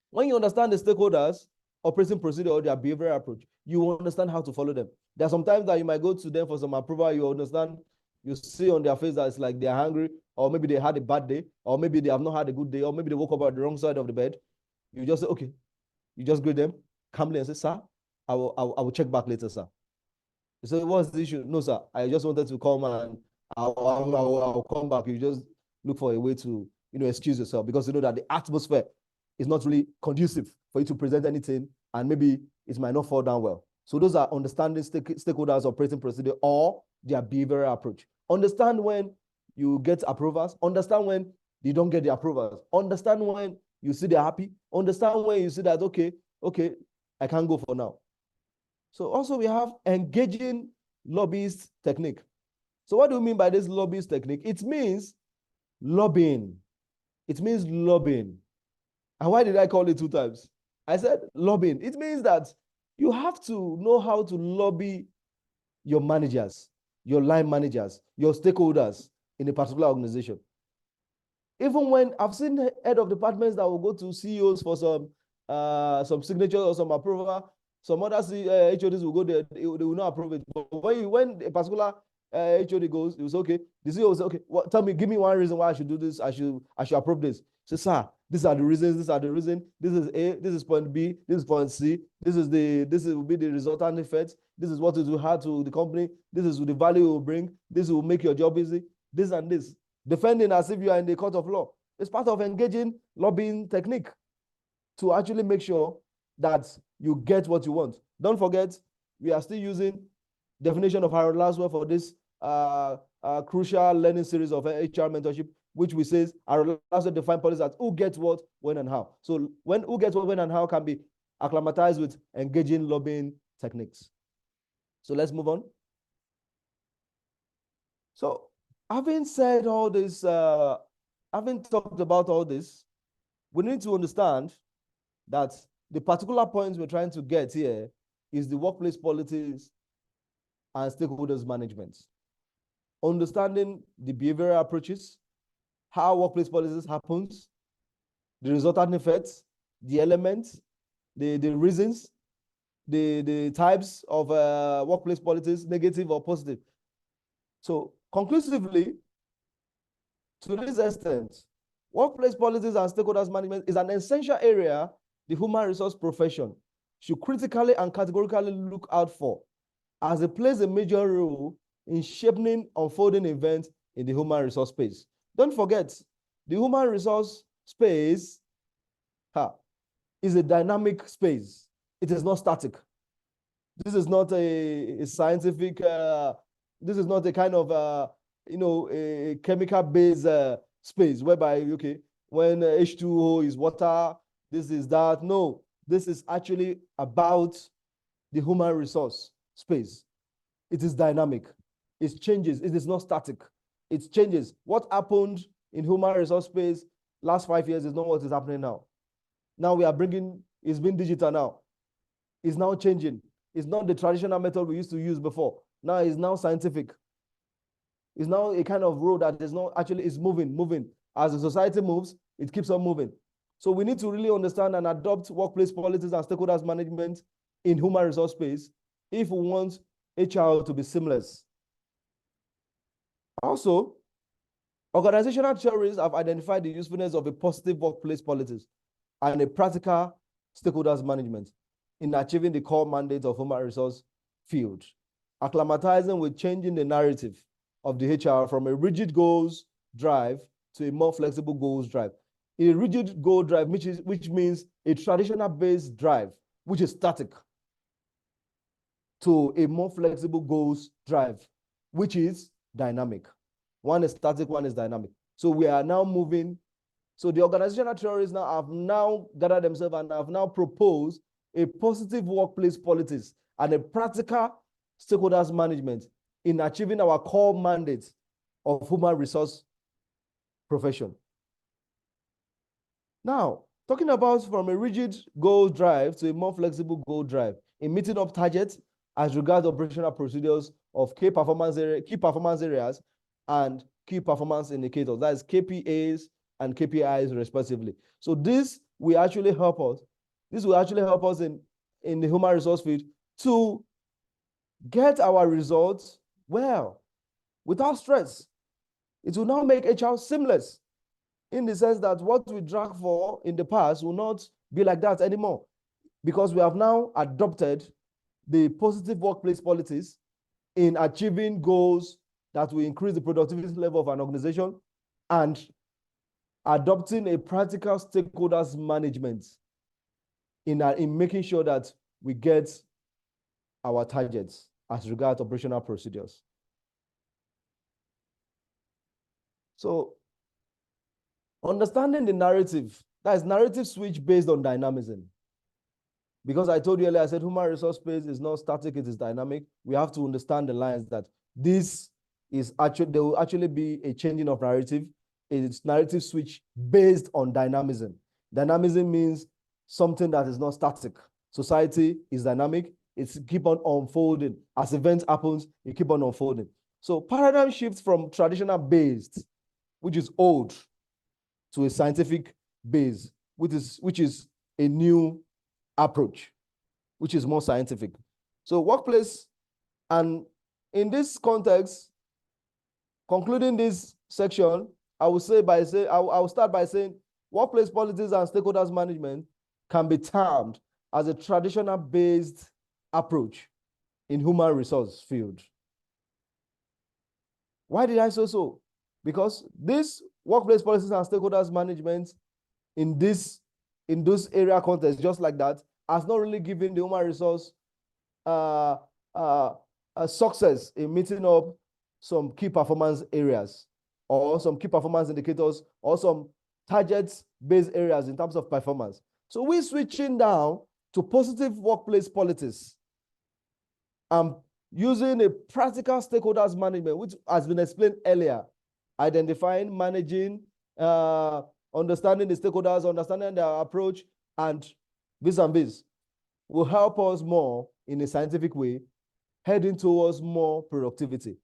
When you understand the stakeholders operating procedure or their behavioral approach, you will understand how to follow them. There are some times that you might go to them for some approval, you understand, you see on their face that it's like they're hungry, or maybe they had a bad day, or maybe they have not had a good day, or maybe they woke up on the wrong side of the bed. You just say, okay, you just greet them calmly and say, "Sir, I will check back later, sir." You say, "What's the issue?" "No, sir, I just wanted to come and I'll come back." You just look for a way to, excuse yourself, because you know that the atmosphere is not really conducive for you to present anything, and maybe it might not fall down well. So those are understanding stakeholders operating procedure or their behavioral approach. Understand when you get approvals. Understand when you don't get the approvals. Understand when you see they're happy. Understand when you see that, okay, I can't go for now. So also we have engaging lobbyist technique. So what do you mean by this lobbyist technique? It means lobbying. It means lobbying. And why did I call it 2 times? I said lobbying. It means that you have to know how to lobby your managers, your line managers, your stakeholders in a particular organization. Even when I've seen head of departments that will go to CEOs for some signature or some approval, some other HODs will go there, they will not approve it. But when a particular HOD goes, it was okay. The CEO will say, okay, tell me, give me one reason why I should do this. I should approve this. Say, sir, these are the reasons. These are the reasons. This is A. This is point B. This is point C. This will be the resultant effect. This is what it will add to the company. This is the value it will bring. This will make your job easy. This and this. Defending as if you are in the court of law. It's part of engaging lobbying technique to actually make sure that you get what you want. Don't forget, we are still using definition of Harold Laswell for this crucial learning series of HR mentorship, which we says Harold Laswell defined policy as who gets what, when, and how. So when who gets what, when, and how can be acclimatized with engaging lobbying techniques. So let's move on. So having said all this, having talked about all this, we need to understand that the particular point we're trying to get here is the workplace politics and stakeholders management. Understanding the behavioral approaches, how workplace politics happens, the resultant effects, the elements, the reasons, the types of workplace politics, negative or positive. So conclusively, to this extent, workplace politics and stakeholders management is an essential area the human resource profession should critically and categorically look out for, as it plays a major role in shaping unfolding events in the human resource space. Don't forget, the human resource space is a dynamic space. It is not static. This is not a scientific, this is not a kind of, a chemical-based space whereby, okay, when H2O is water, this is that. No, this is actually about the human resource space. It is dynamic. It changes. It is not static. It changes. What happened in human resource space last 5 years is not what is happening now. Now we are it's been digital now. It's now changing. It's not the traditional method we used to use before. Now it's now scientific. It's now a kind of road that is not actually is moving. As the society moves, it keeps on moving. So we need to really understand and adopt workplace politics and stakeholders management in human resource space if we want HR to be seamless. Also, organizational theories have identified the usefulness of a positive workplace politics and a practical stakeholders management in achieving the core mandate of human resource field, acclimatizing with changing the narrative of the HR from a rigid goals drive to a more flexible goals drive. A rigid goal drive, which means a traditional based drive, which is static, to a more flexible goals drive, which is dynamic. One is static, one is dynamic. So we are now moving. So the organizational theorists now have now gathered themselves and have now proposed a positive workplace politics and a practical stakeholders management in achieving our core mandates of human resource profession. Now, talking about from a rigid goal drive to a more flexible goal drive in meeting up targets as regards operational procedures of key performance areas and key performance indicators, that is KPAs and KPIs respectively. So this will actually help us. This will actually help us in the human resource field to get our results well without stress. It will now make HR seamless in the sense that what we drank for in the past will not be like that anymore, because we have now adopted the positive workplace policies in achieving goals that will increase the productivity level of an organization and adopting a practical stakeholders management in making sure that we get our targets as regards operational procedures. So understanding the narrative, that is narrative switch based on dynamism. Because I told you earlier, I said human resource space is not static, it is dynamic. We have to understand the lines that this there will actually be a changing of narrative. It's narrative switch based on dynamism. Dynamism means something that is not static. Society is dynamic. It's keep on unfolding. As events happens, it keep on unfolding. So paradigm shifts from traditional based, which is old, to a scientific base, which is a new approach, which is more scientific. So workplace, and in this context, concluding this section, I will start by saying workplace politics and stakeholders management can be termed as a traditional based approach in human resource field. Why did I say so? Because this workplace policies and stakeholders management in those area context, just like that, has not really given the human resource a success in meeting up some key performance areas or some key performance indicators or some targets-based areas in terms of performance. So we're switching down to positive workplace politics and using a practical stakeholders management, which has been explained earlier, identifying, managing, understanding the stakeholders, understanding their approach, and vis-a-vis will help us more in a scientific way, heading towards more productivity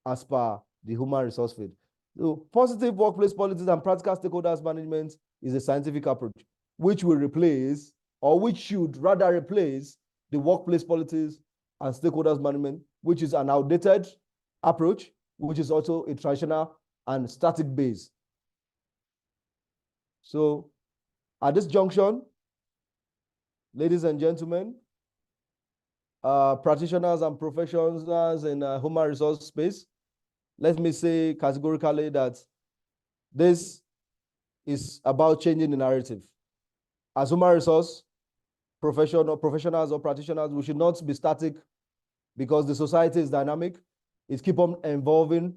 as per the human resource field. So positive workplace politics and practical stakeholders management is a scientific approach, which will replace, or which should rather replace, the workplace politics and stakeholders management, which is an outdated approach, which is also a traditional and static base. So at this junction, ladies and gentlemen, practitioners and professionals in human resource space, let me say categorically that this is about changing the narrative. As human resource professionals or practitioners, we should not be static because the society is dynamic. It keeps on evolving.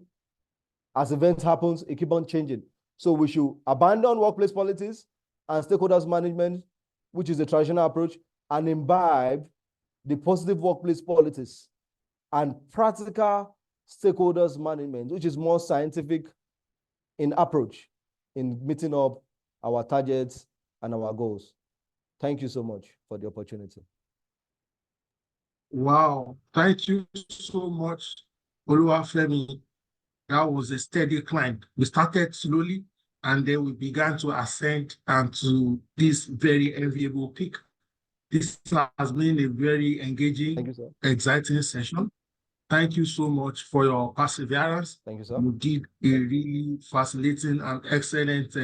As events happens, it keeps on changing. So we should abandon workplace politics and stakeholders management, which is the traditional approach, and imbibe the positive workplace politics and practical stakeholders management, which is more scientific in approach in meeting up our targets and our goals. Thank you so much for the opportunity. Wow, thank you so much, Oluwafemi. That was a steady climb. We started slowly, and then we began to ascend and to this very enviable peak. This has been a very engaging, exciting session. Thank you so much for your perseverance. Thank you, sir. You did a really fascinating and excellent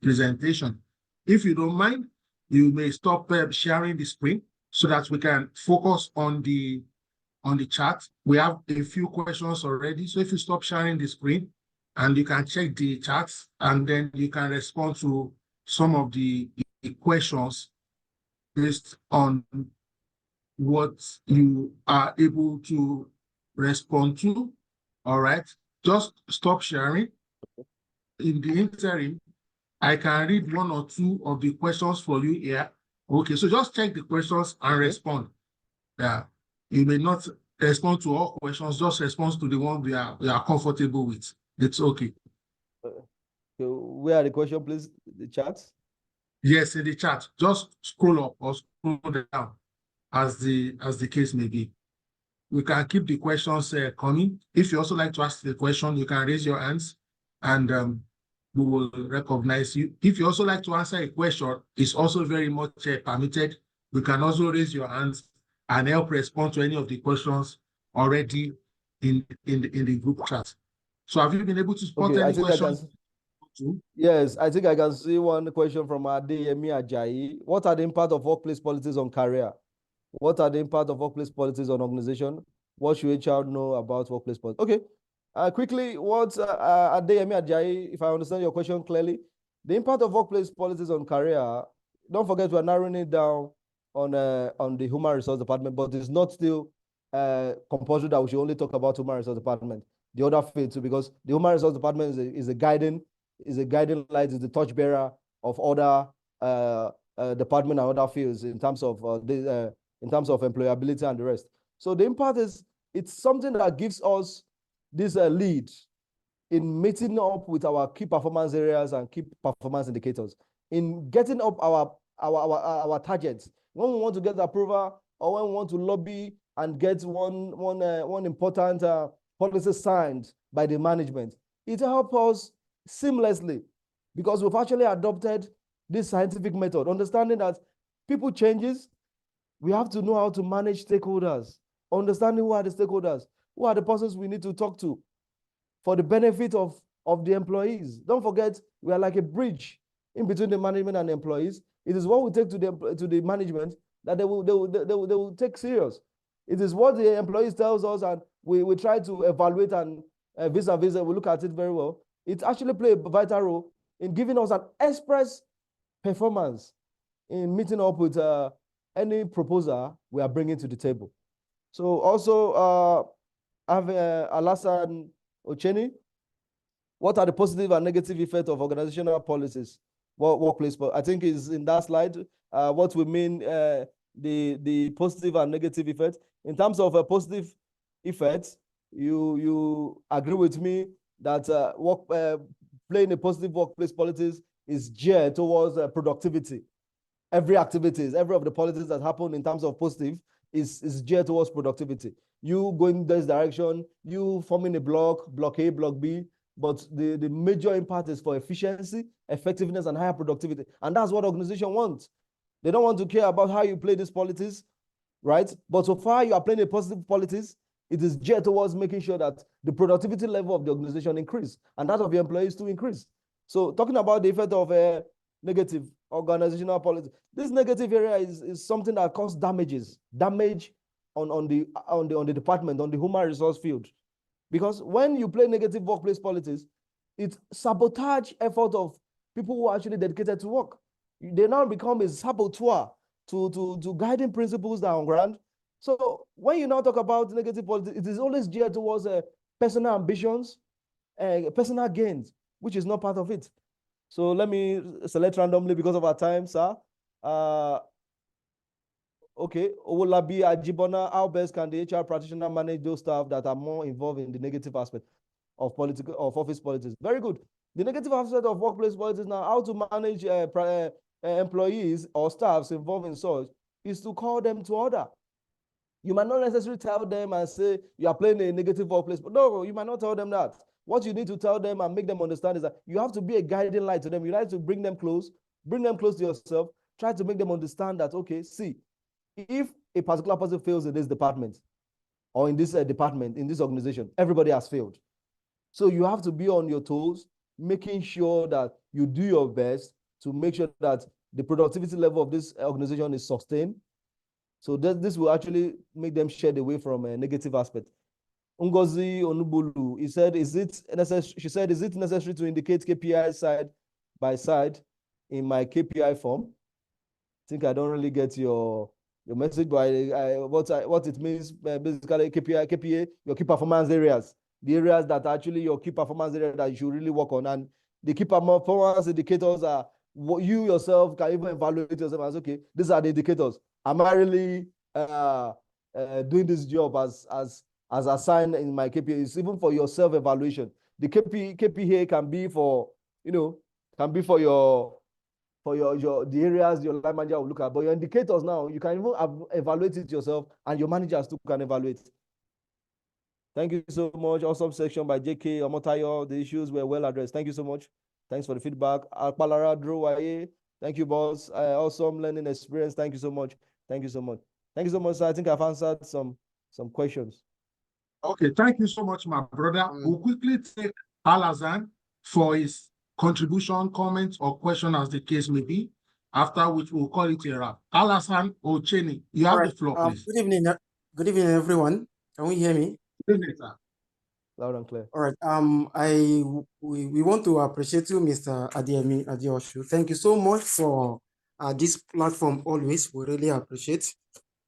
presentation. If you don't mind, you may stop sharing the screen so that we can focus on the chat. We have a few questions already. So if you stop sharing the screen and you can check the chats, and then you can respond to some of the questions based on what you are able to respond to. All right, just stop sharing. In the interim, I can read one or two of the questions for you here. Okay, so just check the questions and respond. Yeah, you may not respond to all questions, just respond to the one we are comfortable with. It's okay. So where are the questions, please? The chat? Yes, in the chat. Just scroll up or scroll down as the case may be. We can keep the questions coming. If you also like to ask the question, you can raise your hands and we will recognize you. If you also like to answer a question, it's also very much permitted. We can also raise your hands and help respond to any of the questions already in the group chat. So have you been able to spot any questions? Yes, I think I can see one question from Adeyemi Ajayi. What are the impact of workplace politics on career? What are the impact of workplace politics on organization? What should HR know about workplace politics? Okay, quickly, what Adeyemi Ajayi, if I understand your question clearly, the impact of workplace politics on career, don't forget we're narrowing it down on the human resource department, but it's not still compulsory that we should only talk about human resource department. The other field too, because the human resource department is a guiding light, is the torchbearer of other department and other fields in terms of employability and the rest. So the impact is, it's something that gives us this lead in meeting up with our key performance areas and key performance indicators, in getting up our targets. When we want to get approval or when we want to lobby and get one important policy signed by the management, it helps us seamlessly because we've actually adopted this scientific method, understanding that people changes. We have to know how to manage stakeholders, understanding who are the stakeholders, who are the persons we need to talk to for the benefit of the employees. Don't forget, we are like a bridge in between the management and the employees. It is what we take to the management that they will take serious. It is what the employees tells us, and we try to evaluate and vis-a-vis, we look at it very well. It actually plays a vital role in giving us an express performance in meeting up with any proposal we are bringing to the table. So also, I have Alassane Ocheni. What are the positive and negative effects of organizational policies? Workplace, I think is in that slide. What we mean the positive and negative effects. In terms of a positive effects, you agree with me that playing a positive workplace politics is geared towards productivity. Every activities, every of the policies that happen in terms of positive is geared towards productivity. You going in this direction, you forming a block A, block B, but the major impact is for efficiency, effectiveness, and higher productivity. And that's what organization wants. They don't want to care about how you play these politics, right? But so far you are playing a positive politics, it is geared towards making sure that the productivity level of the organization increase and that of the employees to increase. So talking about the effect of negative organizational politics, this negative area is something that causes damage on the department, on the human resource field. Because when you play negative workplace politics, it sabotage effort of people who are actually dedicated to work. They now become a saboteur to guiding principles that are on ground. So when you now talk about negative politics, it is always geared towards personal ambitions, personal gains, which is not part of it. So let me select randomly because of our time, sir. Okay, Owolabi Ajibona, how best can the HR practitioner manage those staff that are more involved in the negative aspect of office politics? Very good. The negative aspect of workplace politics now, how to manage employees or staffs involved in such, is to call them to order. You might not necessarily tell them and say you are playing a negative workplace, but no, you might not tell them that. What you need to tell them and make them understand is that you have to be a guiding light to them. You like to bring them close to yourself, try to make them understand that, okay, see, if a particular person fails in this department or in this department, in this organization, everybody has failed. So you have to be on your toes, making sure that you do your best to make sure that the productivity level of this organization is sustained. So this will actually make them shed away from a negative aspect. Ngozi Onubulu, she said, is it necessary to indicate KPI side by side in my KPI form? I think I don't really get your message, but what it means, basically KPA, your key performance areas, the areas that are actually your key performance area that you should really work on. And the key performance indicators are what you yourself can even evaluate yourself as, okay, these are the indicators. Am I really doing this job as assigned in my KPA? It's even for your self-evaluation. The KPA can be for, the areas your line manager will look at, but your indicators now, you can even evaluate it yourself, and your managers too can evaluate. Thank you so much. Awesome section by JK Omotayo. The issues were well addressed. Thank you so much. Thanks for the feedback. Alpalara Drowaye. Thank you, boss. Awesome learning experience. Thank you so much. Thank you so much. Thank you so much, sir. I think I've answered some questions. Okay, thank you so much, my brother. We'll quickly take Alassane for his contribution, comments, or question as the case may be, after which we'll call it a wrap. Alassane Ocheni, you have the floor, please. Good evening, everyone. Can we hear me? Good evening, sir. Loud and clear. All right. We want to appreciate you, Mr. Adeyemi Adeosun. Thank you so much for this platform always. We really appreciate.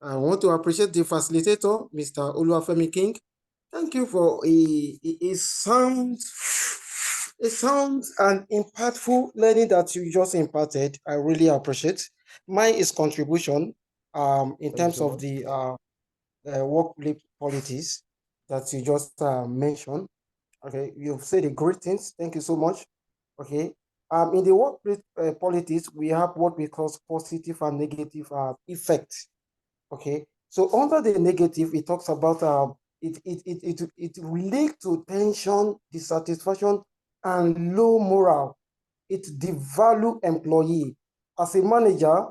I want to appreciate the facilitator, Mr. Oluwafemi King. Thank you for a sound and impactful learning that you just imparted. I really appreciate. Mine is contribution in terms of the workplace policies that you just mentioned. Okay, you've said the great things. Thank you so much. Okay. In the workplace politics, we have what we call positive and negative effects. Okay. So under the negative, it talks about it relates to tension, dissatisfaction, and low morale. It devalue employee. As a manager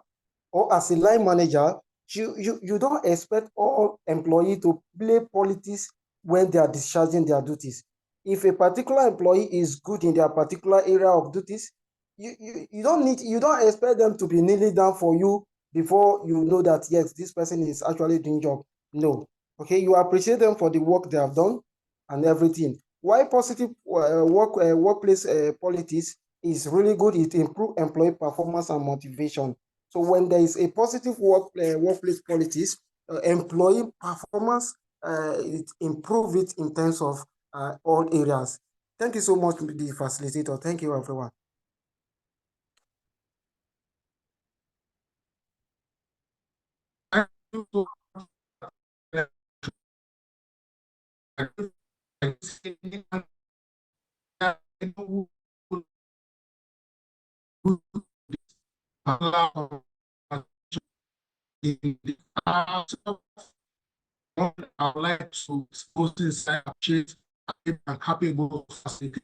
or as a line manager, you don't expect all employees to play politics when they are discharging their duties. If a particular employee is good in their particular area of duties, you don't expect them to be kneeling down for you before you know that yes, this person is actually doing job. No. Okay, you appreciate them for the work they have done and everything. Why positive workplace politics is really good? It improves employee performance and motivation. So when there is a positive workplace politics, employee performance, it improve it in terms of all areas. Thank you so much, the facilitator. Thank you, everyone. I would like to post inside appreciate and happy about facility.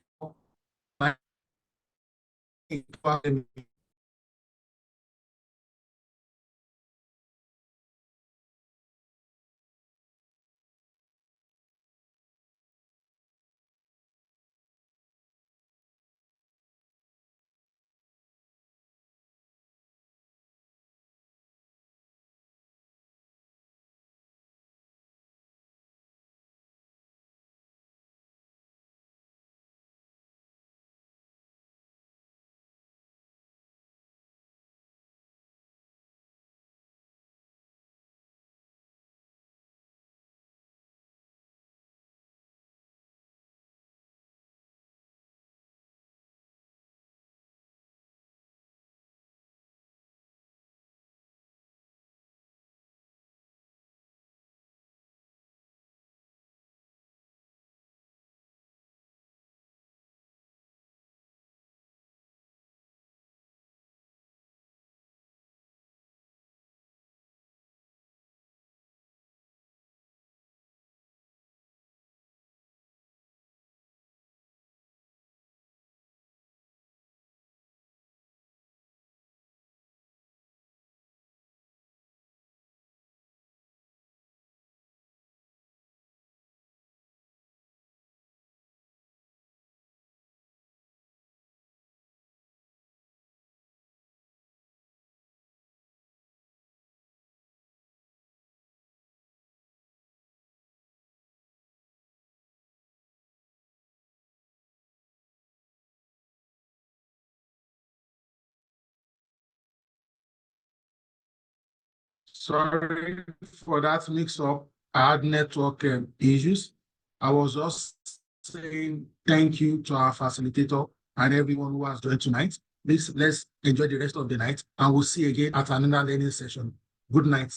Sorry for that mix up. I had network issues. I was just saying thank you to our facilitator and everyone who has joined tonight. Please, let's enjoy the rest of the night and we'll see you again at another learning session. Good night.